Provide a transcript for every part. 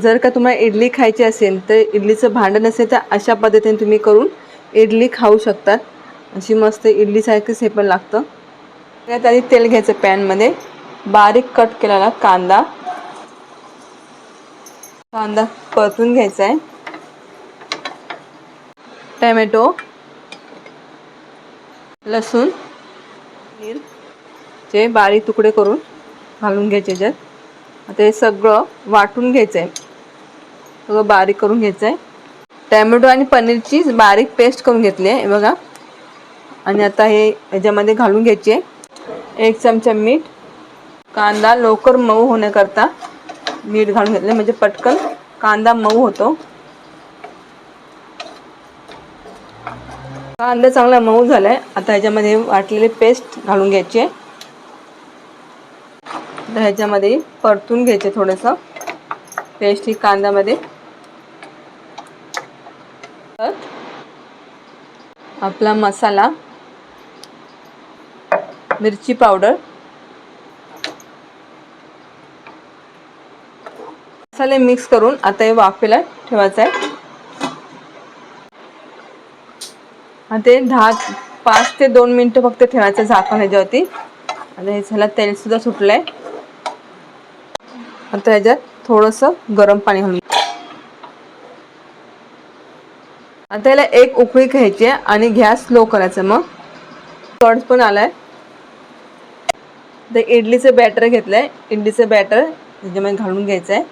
जर का तुम्हाला इडली खायची असेल तर इडलीचं भांडं नसेल तर अशा पद्धतीने तुम्ही करून इडली खाऊ शकतात. अशी मस्त इडलीसारखंच हे पण लागतं. त्यात आधी तेल घ्यायचं पॅनमध्ये. बारीक कट केलेला कांदा परतून घ्यायचा आहे. टोमॅटो, लसूण, मिरची बारीक तुकडे करून घालून घ्यायचे याच्यात. आता हे सगळं वाटून घ्यायचं आहे. सगळं बारीक करून घ्यायचं आहे. टोमॅटो आणि पनीरची बारीक पेस्ट करून घेतली आहे बघा. आणि आता हे याच्यामध्ये घालून घ्यायचे. 1 चमचा मीठ. कांदा लवकर मऊ होण्याकरता मीठ घालून घेतले, म्हणजे पटकन कांदा मऊ होतो. कांदा चांगला मऊ झालाय. आता ह्याच्यामध्ये वाटलेले पेस्ट घालून घ्यायचे. तर ह्याच्यामध्ये परतून घ्यायचे थोडंसं पेस्ट ही कांद्यामध्ये. आपला मसाला, मिरची पावडर, मसाले मिक्स करून आता हे वाफेला ठेवायचं आहे. आता ते 5 ते 2 मिनिटं फक्त ठेवायचं झाकण ह्याच्यावरती. आता हे झालं, तेल सुद्धा सुटलंय. आता ह्याच्यात थोडंसं गरम पाणी घालून आता याला एक उकळी घ्यायची आणि गॅस स्लो करायचा. मग कड पण आलाय. ते इडलीचं बॅटर घेतलंय. इडलीचं बॅटर ह्याच्यामध्ये घालून घ्यायचं आहे.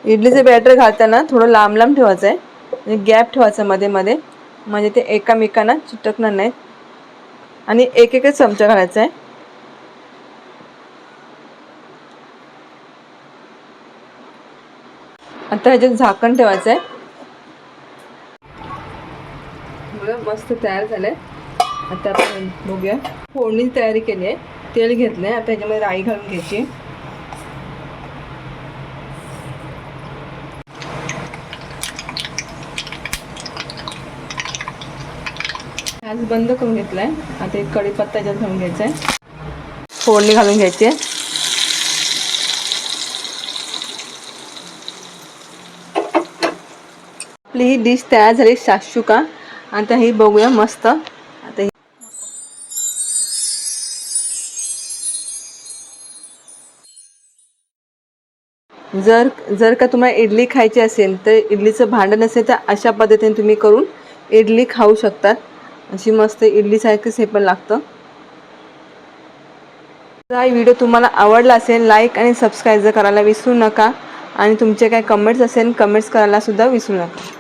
इडलीचं बॅटर घालताना थोडं लांब लांब ठेवायचं आहे. गॅप ठेवायचा मध्ये मध्ये, म्हणजे ते एकामेकांना चिटकणार नाहीत. आणि एक एकच चमचा घालायचा आहे. आता ह्याच्यात झाकण ठेवायचं आहे. मस्त तयार झालंय. आता आपण बघूया. फोडणी तयारी केली आहे. तेल घेतलंय. आता ह्याच्यामध्ये राई घालून घ्यायची. गॅस बंद करून घेतलाय. आता एक कढीपत्ता ह्याच्यात घालून घ्यायचा आहे. फोडणी घालून घ्यायची आहे. आपली ही डिश तयार झाली, शाक्षुका. आता ही बघूया मस्त. आता जर का तुम्हाला इडली खायची असेल तर इडलीचं भांडं नसेल तर अशा पद्धतीने तुम्ही करून इडली खाऊ शकतात. अशी मस्त इडलीसारखंच हे पण लागतं. हा व्हिडिओ तुम्हाला आवडला असेल लाईक आणि सबस्क्राईब करायला विसरू नका. आणि तुमचे काय कमेंट्स असेल कमेंट्स करायला सुद्धा विसरू नका.